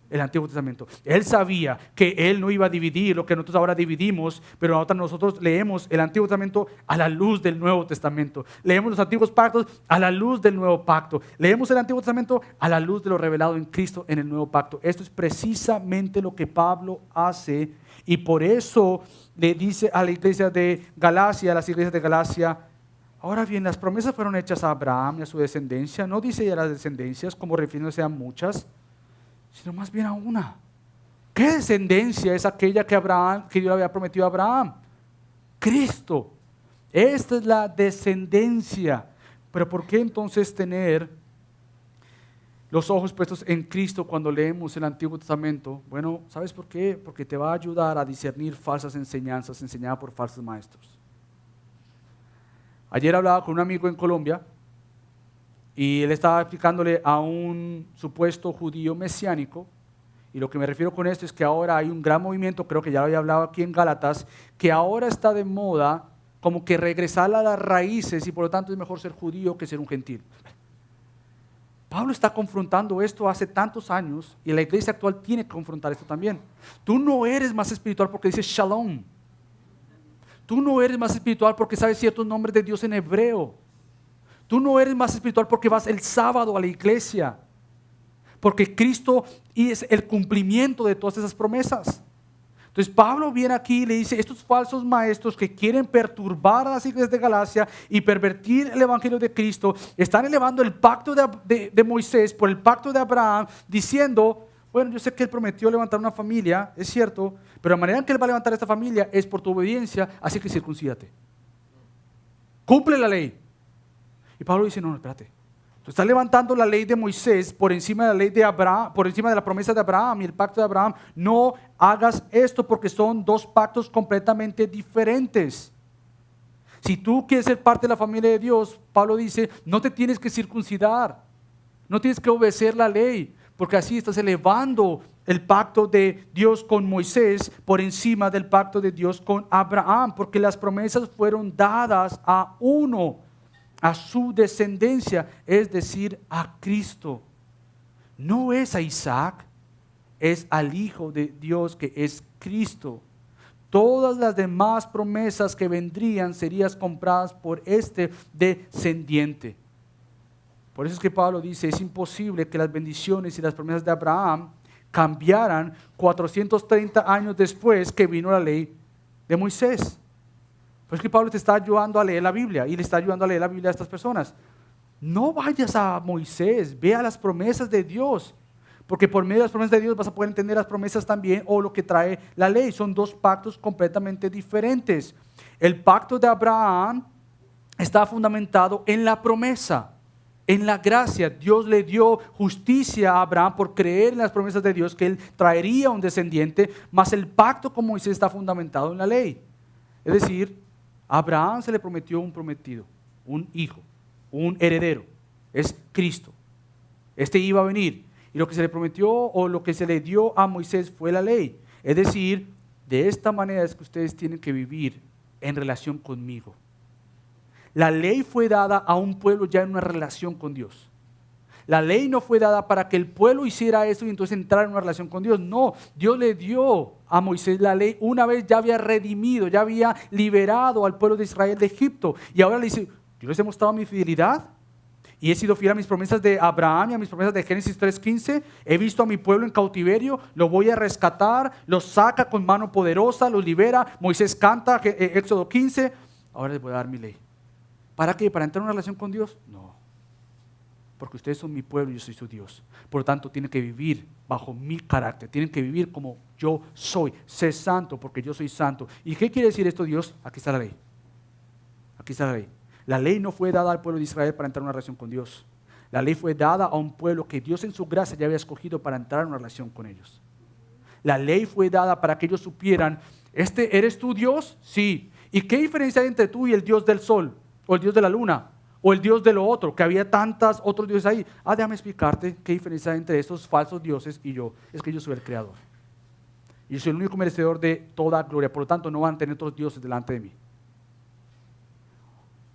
el Antiguo Testamento. Él sabía que Él no iba a dividir lo que nosotros ahora dividimos, pero ahora nosotros leemos el Antiguo Testamento a la luz del Nuevo Testamento. Leemos los antiguos pactos a la luz del Nuevo Pacto. Leemos el Antiguo Testamento a la luz de lo revelado en Cristo en el Nuevo Pacto. Esto es precisamente lo que Pablo hace, y por eso le dice a la iglesia de Galacia, a las iglesias de Galacia: ahora bien, las promesas fueron hechas a Abraham y a su descendencia. No dice ya las descendencias como refiriéndose a muchas, sino más bien a una. ¿Qué descendencia es aquella que Dios le había prometido a Abraham? Cristo. Esta es la descendencia. Pero ¿por qué entonces tener los ojos puestos en Cristo cuando leemos el Antiguo Testamento? Bueno, ¿sabes por qué? Porque te va a ayudar a discernir falsas enseñanzas enseñadas por falsos maestros. Ayer hablaba con un amigo en Colombia y él estaba explicándole a un supuesto judío mesiánico, y lo que me refiero con esto es que ahora hay un gran movimiento, creo que ya lo había hablado aquí en Gálatas, que ahora está de moda como que regresar a las raíces y por lo tanto es mejor ser judío que ser un gentil. Pablo está confrontando esto hace tantos años y la iglesia actual tiene que confrontar esto también. Tú no eres más espiritual porque dices shalom. Tú no eres más espiritual porque sabes ciertos nombres de Dios en hebreo. Tú no eres más espiritual porque vas el sábado a la iglesia. Porque Cristo es el cumplimiento de todas esas promesas. Entonces Pablo viene aquí y le dice, estos falsos maestros que quieren perturbar a las iglesias de Galacia y pervertir el evangelio de Cristo, están elevando el pacto de Moisés por el pacto de Abraham, diciendo, bueno, yo sé que él prometió levantar una familia, es cierto, pero la manera en que él va a levantar esta familia es por tu obediencia, así que circuncídate. Cumple la ley. Y Pablo dice, no, espérate. Tú estás levantando la ley de Moisés por encima de la ley de Abraham, por encima de la promesa de Abraham y el pacto de Abraham. No hagas esto porque son dos pactos completamente diferentes. Si tú quieres ser parte de la familia de Dios, Pablo dice, no te tienes que circuncidar, no tienes que obedecer la ley, porque así estás elevando el pacto de Dios con Moisés por encima del pacto de Dios con Abraham, porque las promesas fueron dadas a uno, a su descendencia, es decir, a Cristo. No es a Isaac, es al Hijo de Dios que es Cristo. Todas las demás promesas que vendrían serían compradas por este descendiente. Por eso es que Pablo dice, es imposible que las bendiciones y las promesas de Abraham cambiaran 430 años después que vino la ley de Moisés. Pues que Pablo te está ayudando a leer la Biblia y le está ayudando a leer la Biblia a estas personas. No vayas a Moisés, ve a las promesas de Dios, porque por medio de las promesas de Dios vas a poder entender las promesas también o lo que trae la ley. Son dos pactos completamente diferentes. El pacto de Abraham está fundamentado en la promesa, en la gracia. Dios le dio justicia a Abraham por creer en las promesas de Dios, que él traería un descendiente, mas el pacto con Moisés está fundamentado en la ley. Es decir, a Abraham se le prometió un prometido, un hijo, un heredero, es Cristo. Este iba a venir y lo que se le prometió o lo que se le dio a Moisés fue la ley. Es decir, de esta manera es que ustedes tienen que vivir en relación conmigo. La ley fue dada a un pueblo ya en una relación con Dios. La ley no fue dada para que el pueblo hiciera eso y entonces entrara en una relación con Dios. No, Dios le dio a Moisés la ley una vez ya había redimido, ya había liberado al pueblo de Israel de Egipto. Y ahora le dice, yo les he mostrado mi fidelidad y he sido fiel a mis promesas de Abraham y a mis promesas de Génesis 3:15. He visto a mi pueblo en cautiverio, lo voy a rescatar, los saca con mano poderosa, los libera. Moisés canta, Éxodo 15. Ahora les voy a dar mi ley. ¿Para qué? ¿Para entrar en una relación con Dios? No. Porque ustedes son mi pueblo y yo soy su Dios. Por lo tanto, tienen que vivir bajo mi carácter. Tienen que vivir como yo soy. Sé santo porque yo soy santo. ¿Y qué quiere decir esto, Dios? Aquí está la ley. Aquí está la ley. La ley no fue dada al pueblo de Israel para entrar en una relación con Dios. La ley fue dada a un pueblo que Dios en su gracia ya había escogido para entrar en una relación con ellos. La ley fue dada para que ellos supieran, ¿eres tú Dios? Sí. ¿Y qué diferencia hay entre tú y el Dios del sol? ¿O el Dios de la luna? ¿O el Dios de lo otro? Que había tantos otros dioses ahí. Déjame explicarte qué diferencia hay entre estos falsos dioses y yo. Es que yo soy el creador. Y yo soy el único merecedor de toda gloria. Por lo tanto, no van a tener otros dioses delante de mí.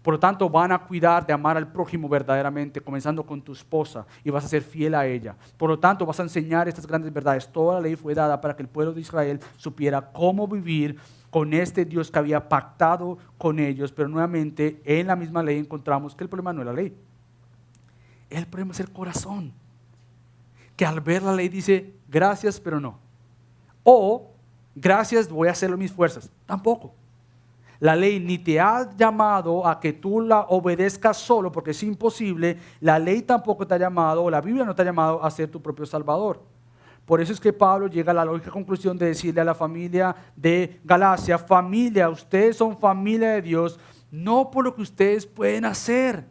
Por lo tanto, van a cuidar de amar al prójimo verdaderamente, comenzando con tu esposa, y vas a ser fiel a ella. Por lo tanto, vas a enseñar estas grandes verdades. Toda la ley fue dada para que el pueblo de Israel supiera cómo vivir con este Dios que había pactado con ellos. Pero nuevamente, en la misma ley encontramos que el problema no es la ley. El problema es el corazón, que al ver la ley dice, gracias, pero no. O, gracias, voy a hacerlo en mis fuerzas. Tampoco. La ley ni te ha llamado a que tú la obedezcas solo, porque es imposible. La ley tampoco te ha llamado, o la Biblia no te ha llamado a ser tu propio Salvador. Por eso es que Pablo llega a la lógica conclusión de decirle a la familia de Galacia, familia, ustedes son familia de Dios, no por lo que ustedes pueden hacer.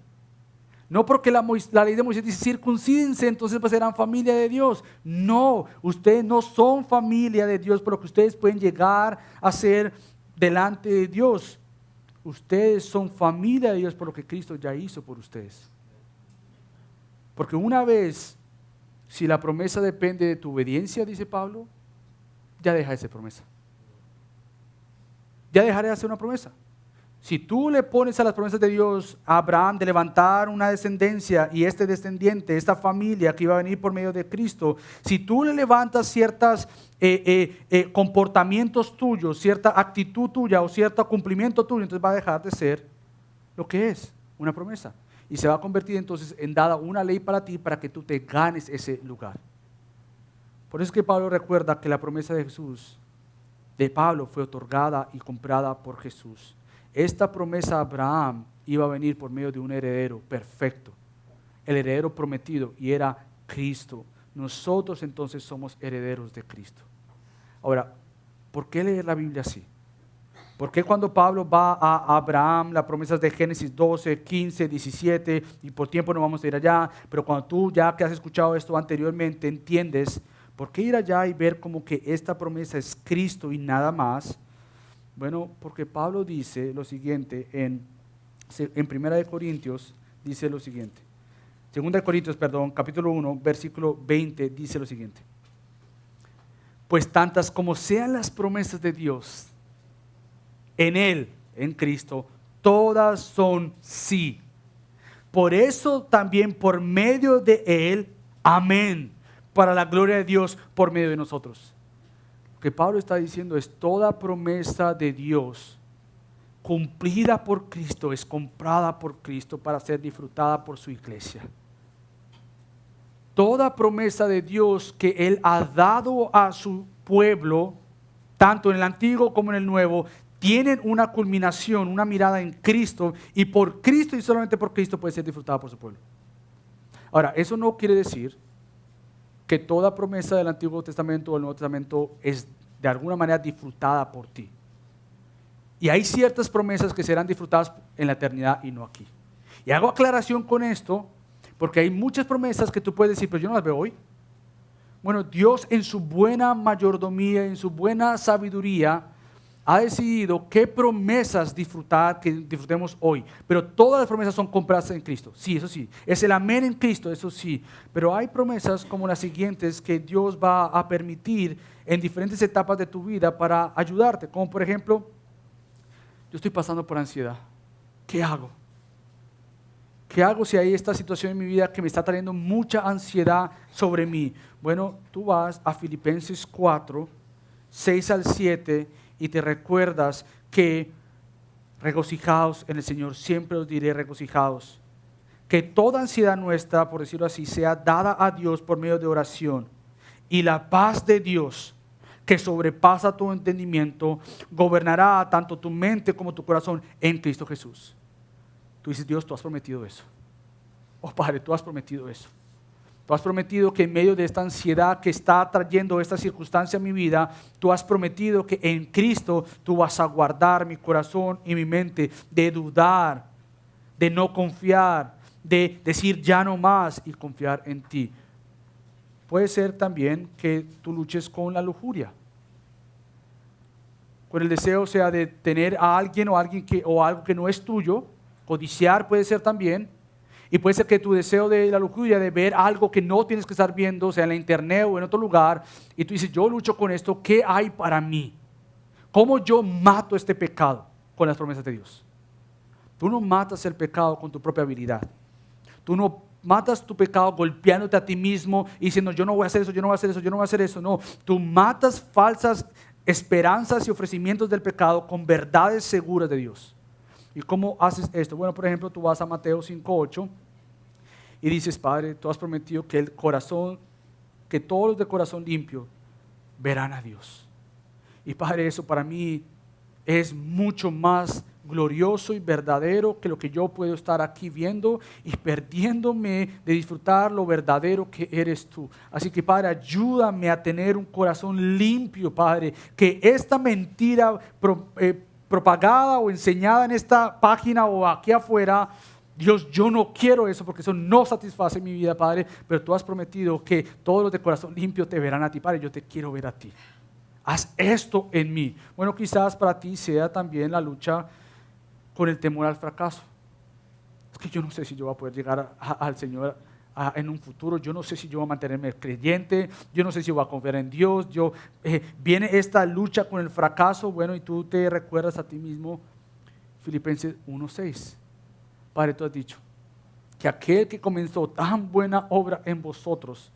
No porque la ley de Moisés dice circuncídense, entonces pues serán familia de Dios. No, ustedes no son familia de Dios por lo que ustedes pueden llegar a ser delante de Dios. Ustedes son familia de Dios por lo que Cristo ya hizo por ustedes. Porque una vez, si la promesa depende de tu obediencia, dice Pablo, ya deja de ser promesa. Ya dejaré de hacer una promesa. Si tú le pones a las promesas de Dios a Abraham de levantar una descendencia y este descendiente, esta familia que iba a venir por medio de Cristo, si tú le levantas ciertos comportamientos tuyos, cierta actitud tuya o cierto cumplimiento tuyo, entonces va a dejar de ser lo que es, una promesa. Y se va a convertir entonces en dada una ley para ti para que tú te ganes ese lugar. Por eso es que Pablo recuerda que la promesa de Jesús, de Pablo, fue otorgada y comprada por Jesús. Esta promesa a Abraham iba a venir por medio de un heredero perfecto, el heredero prometido, y era Cristo. Nosotros entonces somos herederos de Cristo. Ahora, ¿por qué leer la Biblia así? ¿Por qué cuando Pablo va a Abraham, las promesas de Génesis 12, 15, 17, y por tiempo no vamos a ir allá, pero cuando tú ya que has escuchado esto anteriormente entiendes, ¿por qué ir allá y ver como que esta promesa es Cristo y nada más? Bueno, porque Pablo dice lo siguiente en 1 Corintios, dice lo siguiente. 2 Corintios, capítulo 1, versículo 20, dice lo siguiente. Pues tantas como sean las promesas de Dios, en Él, en Cristo, todas son sí. Por eso también por medio de Él, amén, para la gloria de Dios por medio de nosotros. Lo que Pablo está diciendo es toda promesa de Dios cumplida por Cristo es comprada por Cristo para ser disfrutada por su iglesia. Toda promesa de Dios que Él ha dado a su pueblo, tanto en el Antiguo como en el Nuevo, tienen una culminación, una mirada en Cristo, y por Cristo y solamente por Cristo puede ser disfrutada por su pueblo. Ahora, eso no quiere decir que toda promesa del Antiguo Testamento o del Nuevo Testamento es de alguna manera disfrutada por ti. Y hay ciertas promesas que serán disfrutadas en la eternidad y no aquí. Y hago aclaración con esto, porque hay muchas promesas que tú puedes decir, pero yo no las veo hoy. Bueno, Dios en su buena mayordomía, en su buena sabiduría, ha decidido qué promesas disfrutar, que disfrutemos hoy. Pero todas las promesas son compradas en Cristo. Sí, eso sí. Es el amén en Cristo, eso sí. Pero hay promesas como las siguientes que Dios va a permitir en diferentes etapas de tu vida para ayudarte. Como por ejemplo, yo estoy pasando por ansiedad. ¿Qué hago? ¿Qué hago si hay esta situación en mi vida que me está trayendo mucha ansiedad sobre mí? Bueno, tú vas a Filipenses 4, 6 al 7 y te recuerdas que regocijaos en el Señor, siempre os diré regocijaos. Que toda ansiedad nuestra, por decirlo así, sea dada a Dios por medio de oración. Y la paz de Dios, que sobrepasa tu entendimiento, gobernará tanto tu mente como tu corazón en Cristo Jesús. Tú dices, Dios, tú has prometido eso. Oh Padre, tú has prometido eso. Tú has prometido que en medio de esta ansiedad que está trayendo esta circunstancia a mi vida, tú has prometido que en Cristo tú vas a guardar mi corazón y mi mente de dudar, de no confiar, de decir ya no más y confiar en ti. Puede ser también que tú luches con la lujuria, con el deseo sea de tener a alguien o algo que no es tuyo. Codiciar puede ser también, y puede ser que tu deseo de la lujuria, de ver algo que no tienes que estar viendo, sea en la internet o en otro lugar, y tú dices, yo lucho con esto, ¿qué hay para mí? ¿Cómo yo mato este pecado con las promesas de Dios? Tú no matas el pecado con tu propia habilidad. Tú no matas tu pecado golpeándote a ti mismo y diciendo, yo no voy a hacer eso, yo no voy a hacer eso, yo no voy a hacer eso. No, tú matas falsas esperanzas y ofrecimientos del pecado con verdades seguras de Dios. ¿Y cómo haces esto? Bueno, por ejemplo, tú vas a Mateo 5:8 y dices, Padre, tú has prometido que que todos los de corazón limpio verán a Dios. Y Padre, eso para mí es mucho más glorioso y verdadero que lo que yo puedo estar aquí viendo y perdiéndome de disfrutar lo verdadero que eres tú. Así que Padre, ayúdame a tener un corazón limpio, Padre, que esta mentira propagada o enseñada en esta página o aquí afuera, Dios, yo no quiero eso porque eso no satisface mi vida, Padre, pero tú has prometido que todos los de corazón limpio te verán a ti, Padre, yo te quiero ver a ti. Haz esto en mí. Bueno, quizás para ti sea también la lucha con el temor al fracaso. Es que yo no sé si yo voy a poder llegar al Señor en un futuro, yo no sé si yo voy a mantenerme creyente, yo no sé si voy a confiar en Dios, viene esta lucha con el fracaso, bueno, y tú te recuerdas a ti mismo, Filipenses 1:6. Padre, tú has dicho que aquel que comenzó tan buena obra en vosotros,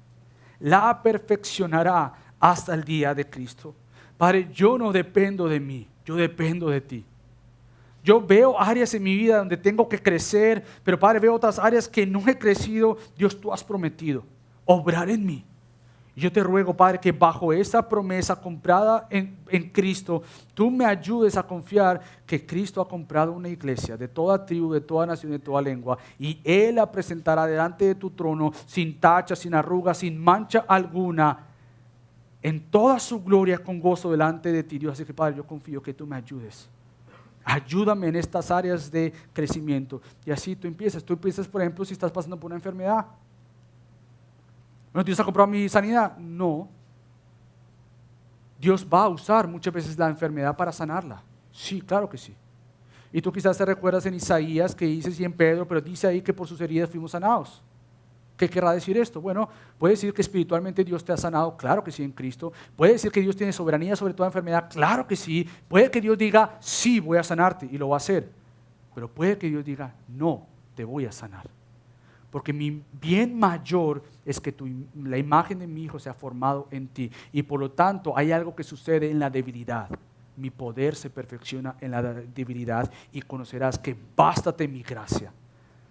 la perfeccionará hasta el día de Cristo. Padre, yo no dependo de mí, yo dependo de ti. Yo veo áreas en mi vida donde tengo que crecer, pero Padre, veo otras áreas que no he crecido. Dios, tú has prometido obrar en mí. Y yo te ruego, Padre, que bajo esa promesa comprada en Cristo, tú me ayudes a confiar que Cristo ha comprado una iglesia de toda tribu, de toda nación, de toda lengua, y Él la presentará delante de tu trono sin tacha, sin arruga, sin mancha alguna, en toda su gloria con gozo delante de ti, Dios. Así que, Padre, yo confío que tú me ayudes. Ayúdame en estas áreas de crecimiento. Y así tú empiezas, por ejemplo, si estás pasando por una enfermedad. ¿No, Dios ha comprado mi sanidad? No. Dios va a usar muchas veces la enfermedad para sanarla. Sí, claro que sí. Y tú quizás te recuerdas en Isaías que dice, sí, en Pedro, pero dice ahí que por sus heridas fuimos sanados. ¿Qué querrá decir esto? Bueno, puede decir que espiritualmente Dios te ha sanado, claro que sí, en Cristo. Puede decir que Dios tiene soberanía sobre toda enfermedad, claro que sí. Puede que Dios diga, sí, voy a sanarte, y lo va a hacer. Pero puede que Dios diga, no, te voy a sanar. Porque mi bien mayor es que la imagen de mi Hijo se ha formado en ti. Y por lo tanto hay algo que sucede en la debilidad. Mi poder se perfecciona en la debilidad y conocerás que bástate mi gracia.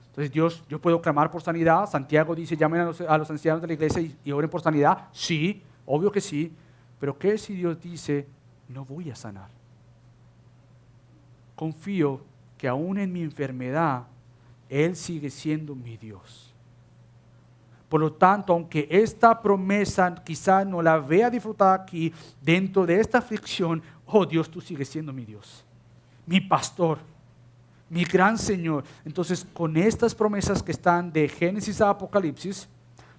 Entonces Dios, yo puedo clamar por sanidad. Santiago dice, llamen a los ancianos de la iglesia y oren por sanidad. Sí, obvio que sí. Pero ¿qué si Dios dice, no voy a sanar? Confío que aún en mi enfermedad, Él sigue siendo mi Dios. Por lo tanto, aunque esta promesa quizás no la vea disfrutada aquí, dentro de esta aflicción, oh Dios, tú sigues siendo mi Dios, mi pastor, mi gran Señor. Entonces, con estas promesas que están de Génesis a Apocalipsis,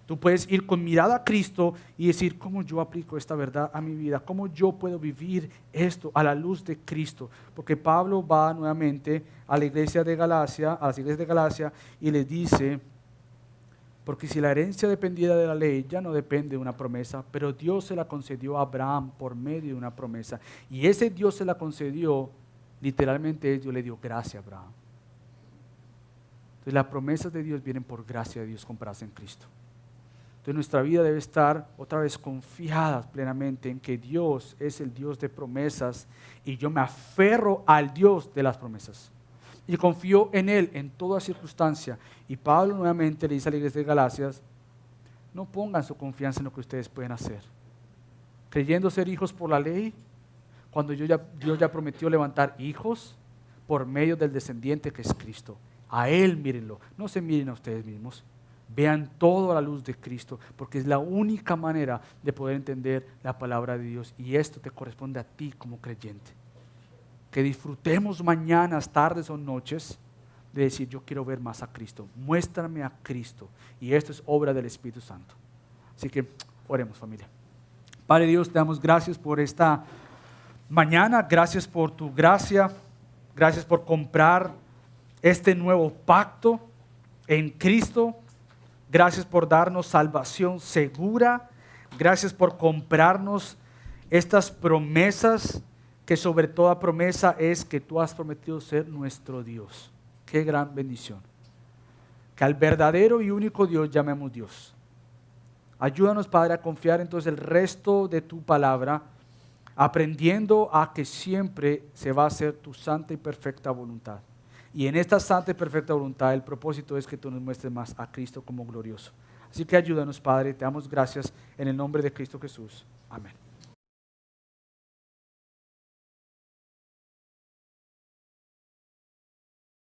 tú puedes ir con mirada a Cristo y decir, ¿cómo yo aplico esta verdad a mi vida? ¿Cómo yo puedo vivir esto a la luz de Cristo? Porque Pablo va nuevamente a la iglesia de Galacia, a las iglesias de Galacia, y les dice, porque si la herencia dependiera de la ley, ya no depende de una promesa, pero Dios se la concedió a Abraham por medio de una promesa. Y ese Dios se la concedió, literalmente Dios le dio gracia a Abraham. Entonces las promesas de Dios vienen por gracia de Dios compradas en Cristo. Entonces nuestra vida debe estar otra vez confiada plenamente en que Dios es el Dios de promesas y yo me aferro al Dios de las promesas. Y confío en Él en toda circunstancia. Y Pablo nuevamente le dice a la iglesia de Galacias, no pongan su confianza en lo que ustedes pueden hacer. Creyendo ser hijos por la ley, cuando Dios ya prometió levantar hijos por medio del descendiente que es Cristo. A Él mírenlo, no se miren a ustedes mismos. Vean todo a la luz de Cristo, porque es la única manera de poder entender la palabra de Dios. Y esto te corresponde a ti como creyente. Que disfrutemos mañanas, tardes o noches de decir, yo quiero ver más a Cristo. Muéstrame a Cristo. Y esto es obra del Espíritu Santo. Así que oremos, familia. Padre Dios, te damos gracias por esta mañana. Gracias por tu gracia. Gracias por comprar este nuevo pacto en Cristo. Gracias por darnos salvación segura. Gracias por comprarnos estas promesas, que sobre toda promesa es que tú has prometido ser nuestro Dios. Qué gran bendición. Que al verdadero y único Dios llamemos Dios. Ayúdanos, Padre, a confiar entonces el resto de tu palabra, aprendiendo a que siempre se va a hacer tu santa y perfecta voluntad. Y en esta santa y perfecta voluntad el propósito es que tú nos muestres más a Cristo como glorioso. Así que ayúdanos, Padre, te damos gracias en el nombre de Cristo Jesús. Amén.